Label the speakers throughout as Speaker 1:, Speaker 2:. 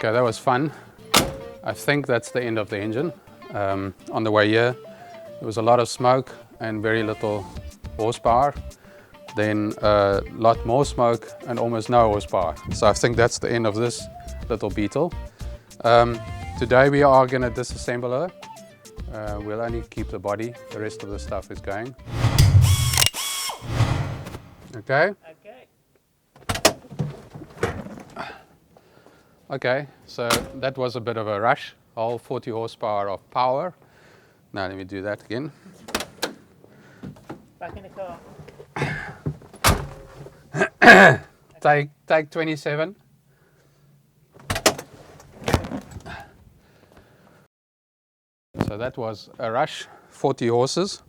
Speaker 1: Okay, that was fun. I think that's the end of the engine. On the way here, there was a lot of smoke and very little horsepower. Then a lot more smoke and almost no horsepower. So I think that's the end of this little Beetle. Today we are going to disassemble her. We'll only keep the body, the rest of the stuff is going. Okay? Okay, so that was a bit of a rush, all 40 horsepower of power. Now let me do that again.
Speaker 2: Back in the car.
Speaker 1: Take 27. So that was a rush, 40 horses.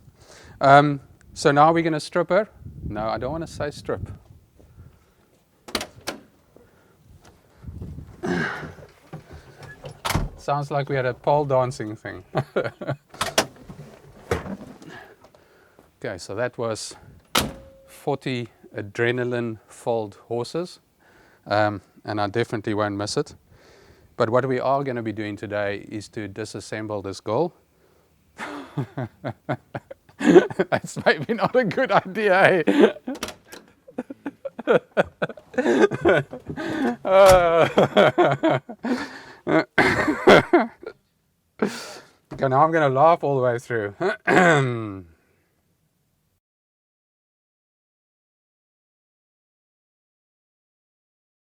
Speaker 1: So now we're going to strip her. No, I don't want to say strip. Sounds like we had a pole dancing thing. Okay, so that was 40 adrenaline-filled horses, and I definitely won't miss it. But what we are going to be doing today is to disassemble this girl. That's maybe not a good idea, eh? Okay, now I'm going to laugh all the way through.